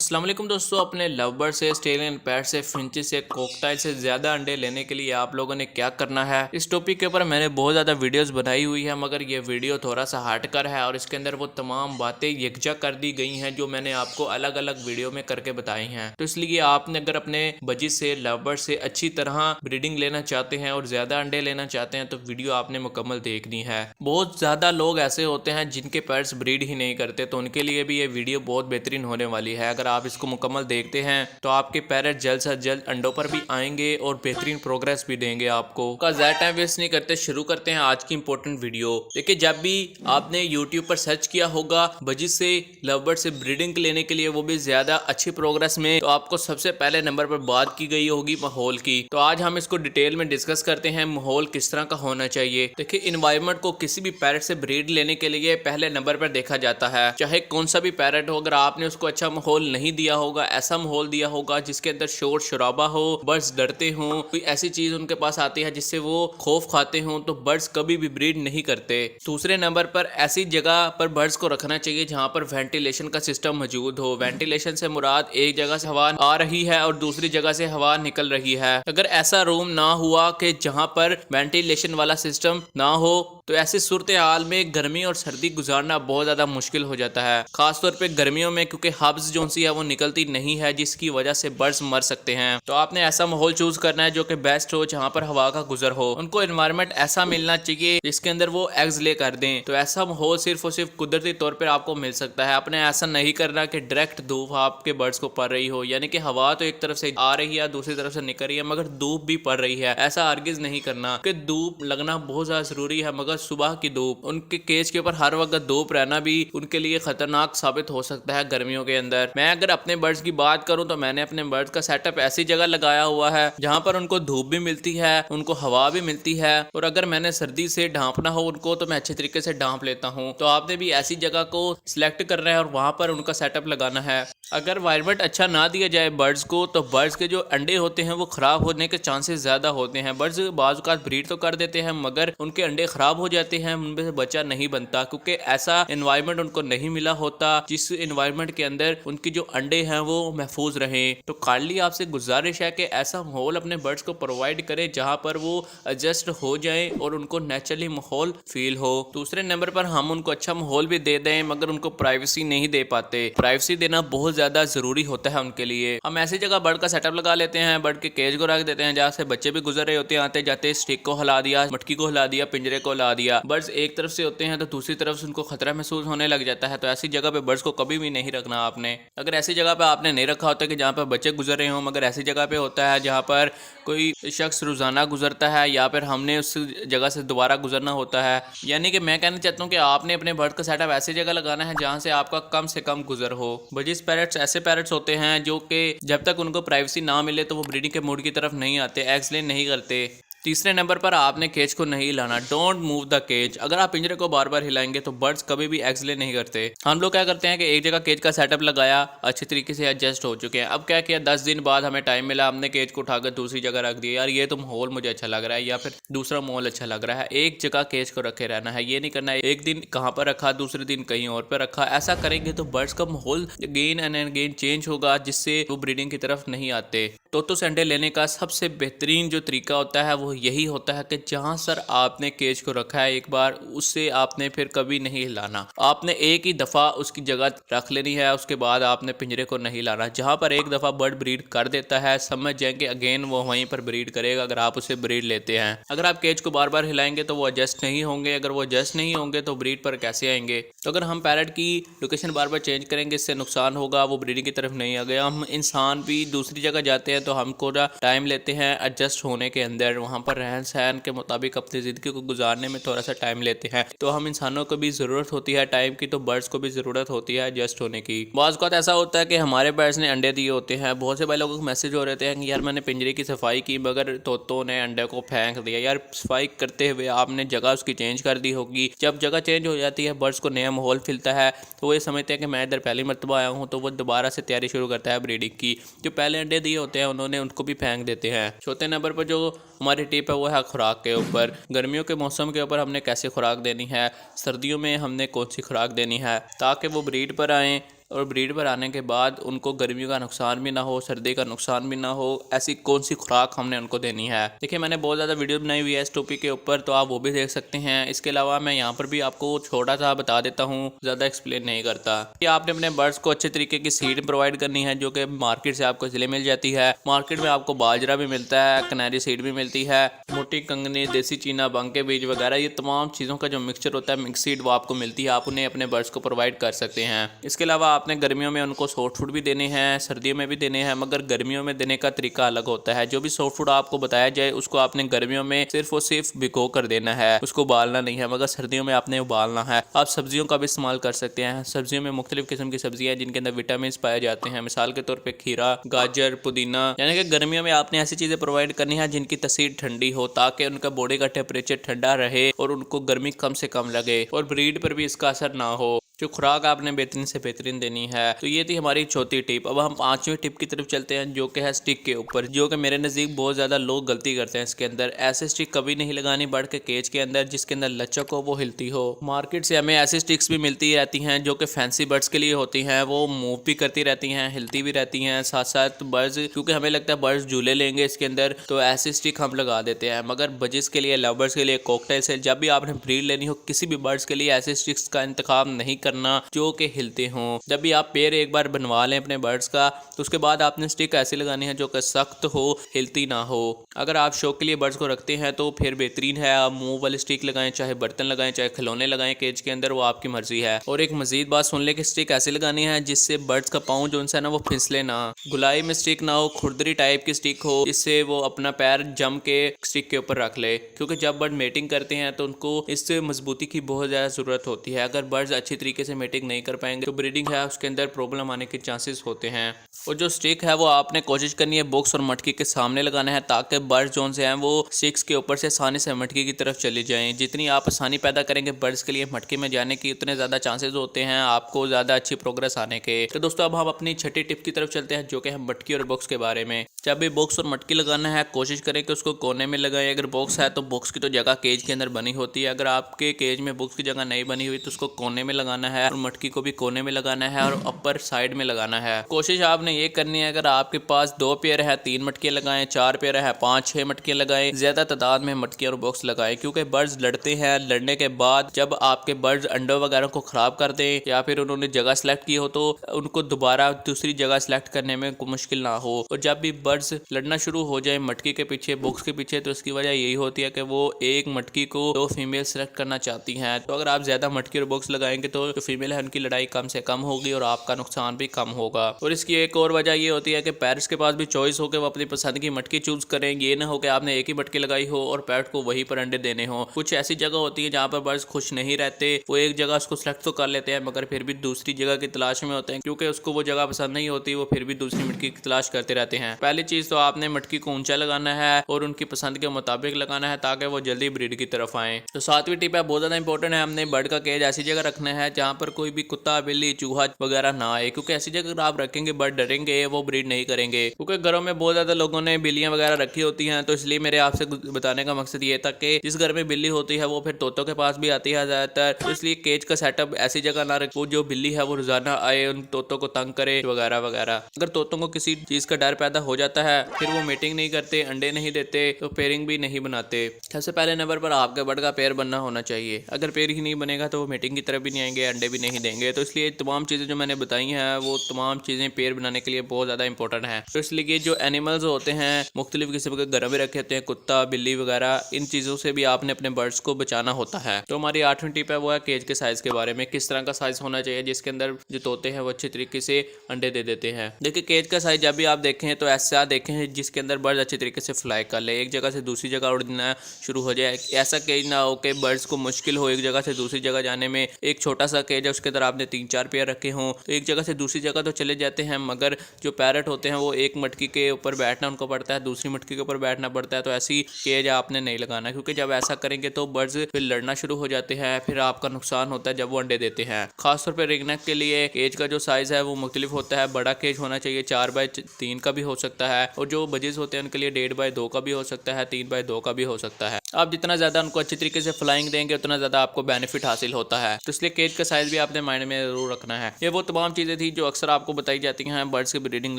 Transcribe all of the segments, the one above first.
अस्सलाम वालेकुम दोस्तों, अपने लव बर्ड से, ऑस्ट्रेलियन पैट से, फिंचेस से, कॉकटाइल से ज़्यादा अंडे लेने के लिए आप लोगों ने क्या करना है। इस टॉपिक के ऊपर मैंने बहुत ज़्यादा वीडियोस बनाई हुई है, मगर ये वीडियो थोड़ा सा हटकर है और इसके अंदर वो तमाम बातें यकजा कर दी गई हैं जो मैंने आपको अलग अलग वीडियो में करके बताई हैं। तो इसलिए आपने अगर अपने बजी से, लव बर्ड से अच्छी तरह ब्रीडिंग लेना चाहते हैं और ज़्यादा अंडे लेना चाहते हैं तो वीडियो आपने मुकम्मल देखनी है। बहुत ज़्यादा लोग ऐसे होते हैं जिनके पेट्स ब्रीड ही नहीं करते, तो उनके लिए भी ये वीडियो बहुत बेहतरीन होने वाली है। अगर आप इसको मुकम्मल देखते हैं तो आपके पैरट जल्द से जल्द अंडों पर भी आएंगे और बेहतरीन प्रोग्रेस भी देंगे आपको। का ज़्यादा टाइम वेस्ट नहीं करते, शुरू करते हैं आज की इंपॉर्टेंट वीडियो। देखिए, जब भी आपने यूट्यूब पर सर्च किया होगा बजी से, लव बर्ड से ब्रीडिंग लेने के लिए, वो भी ज्यादा अच्छी प्रोग्रेस में, तो आपको सबसे पहले नंबर पर बात की गई होगी माहौल की। तो आज हम इसको डिटेल में डिस्कस करते हैं, माहौल किस तरह का होना चाहिए। देखिए, इन्वायरमेंट को किसी भी पैरट से ब्रीड लेने के लिए पहले नंबर पर देखा जाता है, चाहे कौन सा भी पैरट हो। अगर आपने उसको अच्छा माहौल नहीं दिया होगा, ऐसा माहौल दिया होगा जिसके अंदर शोर शराबा हो, बर्ड्स डरते हो, कोई ऐसी चीज उनके पास आती है जिससे वो खौफ खाते हो, तो बर्ड्स कभी भी ब्रीड नहीं करते। दूसरे नंबर पर ऐसी जगह पर बर्ड्स को रखना चाहिए जहां पर वेंटिलेशन का सिस्टम मौजूद हो। वेंटिलेशन से मुराद एक जगह से हवा आ रही है और दूसरी जगह से हवा निकल रही है। अगर ऐसा रूम ना हुआ कि जहां पर वेंटिलेशन वाला सिस्टम ना हो, तो ऐसी सूरत हाल में गर्मी और सर्दी गुजारना बहुत ज्यादा मुश्किल हो जाता है, खासतौर पे गर्मियों में, क्योंकि हब्स जो सी है वो निकलती नहीं है, जिसकी वजह से बर्ड्स मर सकते हैं। तो आपने ऐसा माहौल चूज करना है जो कि बेस्ट हो, जहां पर हवा का गुजर हो। उनको एनवायरनमेंट ऐसा मिलना चाहिए जिसके अंदर वो एग्स ले कर दें। तो ऐसा माहौल सिर्फ और सिर्फ कुदरती तौर पर आपको मिल सकता है। आपने ऐसा नहीं करना कि डायरेक्ट धूप आपके बर्ड्स को पड़ रही हो, यानी कि हवा तो एक तरफ से आ रही है, दूसरी तरफ से निकल रही है, मगर धूप भी पड़ रही है। ऐसा हरगिज नहीं करना कि धूप लगना बहुत ज्यादा जरूरी है, मगर सुबह की धूप, उनके केज के ऊपर हर वक्त धूप रहना भी उनके लिए खतरनाक साबित हो सकता है गर्मियों के अंदर। मैं अगर अपने बर्ड्स की बात करूं तो मैंने अपने बर्ड्स का सेटअप ऐसी जगह लगाया हुआ है जहां पर उनको धूप भी मिलती है, उनको हवा भी मिलती है, और अगर मैंने सर्दी से ढांपना हो उनको तो मैं अच्छे तरीके से ढांप लेता हूं। तो आपने भी ऐसी जगह को सिलेक्ट करना है और वहां पर उनका सेटअप लगाना है। अगर एनवायरनमेंट अच्छा ना दिया जाए बर्ड्स को, तो बर्ड्स के जो अंडे होते हैं वो खराब होने के चांसेस ज्यादा होते हैं। बर्ड्स बाज़ औक़ात ब्रीड तो कर देते हैं, मगर उनके अंडे खराब हो जाते हैं, उनमें से बच्चा नहीं बनता, क्योंकि ऐसा एनवायरनमेंट उनको नहीं मिला होता जिस एनवायरनमेंट के अंदर उनकी जो अंडे हैं वो महफूज रहें। तो काइंडली आपसे गुजारिश है कि ऐसा माहौल अपने बर्ड्स को प्रोवाइड करें जहां पर वो एडजस्ट हो जाएं और उनको नेचुरली माहौल फील हो। दूसरे नंबर पर हम उनको अच्छा माहौल भी दे दें, मगर उनको प्राइवेसी नहीं दे पाते। प्राइवेसी देना बहुत ज्यादा जरूरी होता है उनके लिए। हम ऐसी जगह बर्ड का सेटअप लगा लेते हैं, बर्ड के केज को रख देते हैं जहाँ से बच्चे भी गुजर रहे होते हैं, आते जाते स्टिक को हिला दिया, मटकी को हिला दिया, पिंजरे को हिला दिया। बर्ड्स एक तरफ से होते हैं तो दूसरी तरफ से उनको खतरा महसूस होने लग जाता है। तो ऐसी जगह पे बर्ड्स को कभी भी नहीं रखना आपने। अगर ऐसी जगह पे आपने नहीं रखा होता कि जहाँ पर बच्चे गुजर रहे हों, मगर ऐसी जगह पे होता है जहाँ पर कोई शख्स रोजाना गुजरता है या फिर हमने उस जगह से दोबारा गुजरना होता है, यानी कि मैं कहना चाहता हूँ कि आपने अपने बर्ड का सेटअप ऐसी जगह लगाना है जहाँ से आपका कम से कम गुजर हो। बजिस पैरट्स ऐसे पैरट्स होते हैं जो कि जब तक उनको प्राइवेसी ना मिले तो वो ब्रीडिंग के मूड की तरफ नहीं आते, एग्स ले नहीं करते। तीसरे नंबर पर आपने केज को नहीं हिलाना, डोंट मूव द केज। अगर आप पिंजरे को बार बार हिलाएंगे तो बर्ड्स कभी भी एग्स ले नहीं करते। हम लोग क्या करते हैं कि एक जगह केज का सेटअप लगाया, अच्छी तरीके से एडजस्ट हो चुके हैं, अब क्या किया, 10 दिन बाद हमें टाइम मिला, हमने केज को उठाकर दूसरी जगह रख दिया। यार ये तो माहौल मुझे अच्छा लग रहा है या फिर दूसरा माहौल अच्छा लग रहा है। एक जगह केज को रखे रहना है, ये नहीं करना है एक दिन कहाँ पर रखा, दूसरे दिन कहीं और पर रखा। ऐसा करेंगे तो बर्ड्स का माहौल अगेन एंड अगेन चेंज होगा, जिससे वो ब्रीडिंग की तरफ नहीं आते। तोतों से अंडे लेने का सबसे बेहतरीन जो तरीका होता है वो यही होता है कि जहां सर आपने केज को रखा है एक बार, उससे आपने फिर कभी नहीं हिलाना। आपने एक ही दफा उसकी जगह रख लेनी है, उसके बाद आपने पिंजरे को नहीं लाना। जहां पर एक दफा बर्ड ब्रीड कर देता है, समझ जाए कि अगेन वो वहीं पर ब्रीड करेगा अगर आप उसे ब्रीड लेते हैं। अगर आप केज को बार बार हिलाएंगे तो वो एडजस्ट नहीं होंगे, अगर वो एडजस्ट नहीं होंगे तो ब्रीड पर कैसे आएंगे। तो अगर हम पैरट की लोकेशन बार बार चेंज करेंगे, इससे नुकसान होगा, वो ब्रीडिंग की तरफ नहीं आ गया। हम इंसान भी दूसरी जगह जाते हैं तो हमको टाइम लेते हैं एडजस्ट होने के अंदर, वहां पर रहन सहन के मुताबिक अपनी जिंदगी को गुजारने में थोड़ा सा टाइम लेते हैं। तो हम इंसानों को भी जरूरत होती है टाइम की, तो बर्ड्स को भी जरूरत होती है एडजस्ट होने की। बाज़ औक़ात ऐसा होता है कि हमारे बर्ड्स ने अंडे दिए होते हैं, बहुत से भाई लोगों को मैसेज हो रहे हैं कि यार मैंने पिंजरे की सफाई की मगर तोतों ने अंडे को फेंक दिया। यार सफाई करते हुए आपने जगह उसकी चेंज कर दी होगी। जब जगह चेंज हो जाती है, बर्ड्स को नया माहौल मिलता है, तो वो ये समझते हैं कि मैं इधर पहली मरतबा आया हूँ, तो वो दोबारा से तैयारी शुरू करता है ब्रीडिंग की। जो पहले अंडे दिए होते हैं उन्होंने उनको भी फेंक देते हैं। चौथे नंबर पर जो हमारी टिप है वो है खुराक के ऊपर। गर्मियों के मौसम के ऊपर हमने कैसे खुराक देनी है, सर्दियों में हमने कौन सी खुराक देनी है ताकि वो ब्रीड पर आएँ, और ब्रीड पर आने के बाद उनको गर्मियों का नुकसान भी ना हो, सर्दी का नुकसान भी ना हो, ऐसी कौन सी खुराक हमने उनको देनी है। देखिए मैंने बहुत ज़्यादा वीडियो बनाई हुई है इस टॉपिक के ऊपर, तो आप वो भी देख सकते हैं। इसके अलावा मैं यहाँ पर भी आपको छोटा सा बता देता हूँ, ज़्यादा एक्सप्लेन नहीं करता कि आपने अपने बर्ड्स को अच्छे तरीके की सीड प्रोवाइड करनी है, जो कि मार्केट से आपको इसलिए मिल जाती है। मार्केट में आपको बाजरा भी मिलता है, कनारी सीड भी मिलती है, मोटी कंगनी, देसी चीना, बंग के बीज वगैरह, ये तमाम चीज़ों का जो मिक्सचर होता है, मिक्स सीड, वो आपको मिलती है। आप उन्हें अपने बर्ड्स को प्रोवाइड कर सकते हैं। इसके अलावा आपने गर्मियों में उनको सॉफ्ट फूड भी देने हैं, सर्दियों में भी देने हैं, मगर गर्मियों में देने का तरीका अलग होता है। जो भी सॉफ्ट फूड आपको बताया जाए उसको आपने गर्मियों में सिर्फ और सिर्फ भिगो कर देना है, उसको उबालना नहीं है, मगर सर्दियों में आपने उबालना है। आप सब्जियों का भी इस्तेमाल कर सकते हैं। सब्जियों में मुख्तलिफ किस्म की सब्जियां जिनके अंदर विटामिन पाए जाते हैं, मिसाल के तौर पे खीरा, गाजर, पुदीना। यानी कि गर्मियों में आपने ऐसी चीजें प्रोवाइड करनी है जिनकी तासीर ठंडी हो, ताकि उनका बॉडी का टेम्परेचर ठंडा रहे और उनको गर्मी कम से कम लगे और ब्रीड पर भी इसका असर ना हो। जो खुराक आपने बेहतरीन से बेहतरीन देनी है। तो ये थी हमारी चौथी टिप। अब हम पांचवें टिप की तरफ चलते हैं, जो कि है स्टिक के ऊपर, जो कि मेरे नज़दीक बहुत ज़्यादा लोग गलती करते हैं इसके अंदर। ऐसे स्टिक कभी नहीं लगानी बर्ड के केज के अंदर जिसके अंदर लचक हो, वो हिलती हो। मार्केट से हमें ऐसी स्टिक्स भी मिलती रहती हैं जो कि फैंसी बर्ड्स के लिए होती हैं, वो मूव भी करती रहती हैं, हिलती भी रहती हैं, साथ साथ बर्ड्स, क्योंकि हमें लगता है बर्ड्स झूले लेंगे इसके अंदर, तो ऐसी स्टिक हम लगा देते हैं। मगर बजिस के लिए, लवर्स के लिए, कॉकटेल से, जब भी आपने ब्रीड लेनी हो किसी भी बर्ड्स के लिए, ऐसे स्टिक्स का इंतखाब नहीं करना जो कि हिलते हों। जब भी आप पेयर एक बार बनवा लें अपने बर्ड्स का, तो उसके बाद आपने स्टिक ऐसी लगानी है जो कि सख्त हो, हिलती ना हो। अगर आप शौक के लिए बर्ड्स को रखते हैं तो फिर बेहतरीन है, आप मूव वाली स्टिक लगाएं, चाहे बर्तन लगाएं, चाहे खिलौने लगाएं केज के अंदर, वो आपकी मर्जी है। और एक मजीद बात सुन ले कि स्टिक ऐसी लगानी है जिससे बर्ड्स का पाँव जो है ना वो फिसले ना, गुलाई में स्टिक ना हो, खुरदरी टाइप की स्टिक हो, जिससे वो अपना पैर जम के स्टिक के ऊपर रख ले। क्योंकि जब बर्ड मेटिंग करते हैं तो उनको इस मजबूती की बहुत ज़्यादा ज़रूरत होती है। अगर बर्ड्स अच्छी तरीके से मेटिंग नहीं कर पाएंगे तो ब्रीडिंग है उसके अंदर प्रॉब्लम आने के चांसेस होते हैं। और जो स्टिक है वो आपने कोशिश करनी है बॉक्स और मटकी के सामने लगाना है, ताकि बर्ड्स जोन से हैं वो स्टिक्स के ऊपर से आसानी से मटकी की तरफ चले जाएं। जितनी आप आसानी पैदा करेंगे बर्ड्स के लिए मटकी में जाने की, उतने ज़्यादा चांसेस होते हैं आपको ज़्यादा अच्छी प्रोग्रेस आने के। तो दोस्तों अब हम अपनी छठी टिप की तरफ चलते हैं, जो कि हम मटकी और बॉक्स के बारे में। जब भी बॉक्स और मटकी लगाना है कोशिश करें कि उसको कोने में लगाएं। अगर बॉक्स है तो बॉक्स की तो जगह केज के अंदर बनी होती है, अगर आपके केज में बॉक्स की जगह नहीं बनी हुई तो उसको कोने में लगाना है, और मटकी को भी कोने में लगाना है और अपर साइड में लगाना है। कोशिश आपने ये करनी है, अगर आपके पास 2 पेयर है 3 मटकियां लगाएं, 4 पेयर है 5-6 मटकियां लगाएं, ज्यादा तादाद में मटकियां और बॉक्स लगाएं, क्योंकि बर्ड्स लड़ते हैं। लड़ने के बाद जब आपके बर्ड्स अंडों वगैरह को खराब कर दें या फिर उन्होंने जगह सेलेक्ट की हो तो उनको दोबारा दूसरी जगह सेलेक्ट करने में कोई मुश्किल ना हो। और जब भी बर्ड्स लड़ना शुरू हो जाए मटकी के पीछे, बॉक्स के पीछे, तो इसकी वजह यही होती है कि वो एक मटकी को 2 फीमेल सेलेक्ट करना चाहती हैं। तो अगर आप ज्यादा मटकी और बॉक्स लगाएंगे तो जो फीमेल है उनकी लड़ाई कम से कम होगी और आपका नुकसान भी कम होगा। और इसकी एक और वजह ये होती है कि पेरेंट्स के पास भी चॉइस हो कि वो अपनी पसंद की मटकी चूज करें। ये ना हो कि आपने एक ही मटकी लगाई हो और पैरट को वहीं पर अंडे देने हो। कुछ ऐसी जगह होती है जहाँ पर बर्ड्स खुश नहीं रहते, वो एक जगह उसको सेलेक्ट तो कर लेते हैं मगर फिर भी दूसरी जगह की तलाश में होते हैं, क्योंकि उसको वो जगह पसंद नहीं होती, वो फिर भी दूसरी मटकी की तलाश करते रहते हैं। पहली चीज तो आपने मटकी को ऊंचा लगाना है और उनकी पसंद के मुताबिक लगाना है, ताकि वो जल्दी ब्रीड की तरफ आए। तो 7वीं टिप है, बहुत ज्यादा इंपॉर्टेंट है, हमने बर्ड का केज ऐसी जगह रखना है जहाँ पर कोई भी कुत्ता, बिल्ली, चूहा वगैरह ना आए, क्योंकि ऐसी जगह आप रखेंगे बर्ड डरेंगे, वो ब्रीड नहीं करेंगे। क्योंकि घरों में बहुत ज्यादा लोगों ने बिल्लियां वगैरह रखी होती हैं, तो इसलिए मेरे आपसे बताने का मकसद ये था कि जिस घर में बिल्ली होती है वो फिर तोतों के पास भी आती है ज्यादातर, तो इसलिए केज का सेटअप ऐसी जगह ना रखो जो बिल्ली है वो रोजाना आए उन तोतों को तंग करे वगैरह वगैरह। अगर तोतों को किसी चीज का डर पैदा हो जाता है फिर वो मीटिंग नहीं करते, अंडे नहीं देते, तो पेयरिंग भी नहीं बनाते। सबसे पहले नंबर पर आपके बर्ड का पेयर बनना होना चाहिए। अगर पेयर ही नहीं बनेगा तो वो मीटिंग की तरफ भी नहीं आएंगे, अंडे भी नहीं देंगे। तो इसलिए तमाम चीजें जो मैंने बताई हैं वो तमाम चीजें पेयर बनाने के लिए बहुत ज्यादा इंपॉर्टेंट है। तो इसलिए जो एनिमल्स होते हैं मुख्तलिफ किस्म के घरों में रखे होते हैं, कुत्ता, बिल्ली वगैरह, इन चीजों से भी आपने अपने बर्ड्स को बचाना होता है। तो हमारी 8वीं टिप है वो है केज के साइज के बारे में, किस तरह का साइज होना चाहिए जिसके अंदर जो तोते हैं वो अच्छे तरीके से अंडे दे देते हैं। देखिए केज का साइज जब भी आप देखें तो ऐसा देखें जिसके अंदर बर्ड अच्छे तरीके से फ्लाई कर ले, एक जगह से दूसरी जगह उड़ना शुरू हो जाए। ऐसा केज ना हो कि बर्ड्स को मुश्किल हो एक जगह से दूसरी जगह जाने में। एक छोटा सा केज है उसके अंदर आपने 3-4 पेयर रखे हों तो एक जगह से दूसरी जगह तो चले जाते हैं, मगर जो पैरट होते हैं वो एक मटकी के ऊपर बैठना उनको पड़ता है, दूसरी मटकी के ऊपर बैठना पड़ता है। तो ऐसी केज आपने नहीं लगाना, क्योंकि जब ऐसा करेंगे तो बर्ड्स फिर लड़ना शुरू हो जाते हैं, फिर आपका नुकसान होता है जब वो अंडे देते हैं। खासतौर पर रिंगनेक के लिए केज का जो साइज है वो मुख्तलिफ होता है। बड़ा केज होना चाहिए, 4x3 का भी हो सकता सकता है, और जो बजेस होते हैं उनके लिए 1.5x2 का भी हो सकता है, 3x2 का भी हो सकता है। आप जितना ज़्यादा उनको अच्छी तरीके से फ्लाइंग देंगे उतना ज़्यादा आपको बेनिफिट हासिल होता है। तो इसलिए केज का साइज़ भी आपने माइंड में जरूर रखना है। ये वो तमाम चीज़ें थी जो अक्सर आपको बताई जाती हैं बर्ड्स की ब्रीडिंग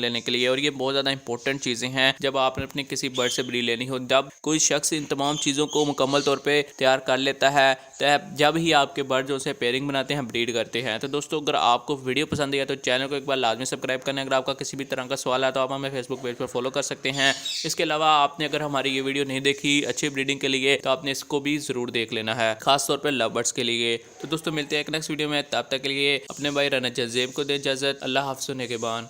लेने के लिए, और ये बहुत ज़्यादा इंपॉर्टेंट चीज़ें हैं जब आपने अपनी किसी बर्ड से ब्रीड लेनी हो। जब कोई शख्स इन तमाम चीज़ों को मुकम्मल तौर पर तैयार कर लेता है जब ही आपके बर्ड जो से पेयरिंग बनाते हैं, ब्रीड करते हैं। तो दोस्तों, अगर आपको वीडियो पसंद आया तो चैनल को एक बार लाजमी सब्सक्राइब करना। अगर आपका किसी भी तरह का सवाल है तो आप हमें फेसबुक पेज पर फॉलो कर सकते हैं। इसके अलावा आपने अगर हमारी ये वीडियो नहीं देखी अच्छी ब्रीडिंग के लिए तो आपने इसको भी ज़रूर देख लेना है, खास तौर पर लव बर्ड्स के लिए। तो दोस्तों, मिलते हैं एक नेक्स्ट वीडियो में। तब तक के लिए अपने भाई राना जज़ेब को दे इजाज़त। अल्लाह हाफ़िज़, नेगहबान।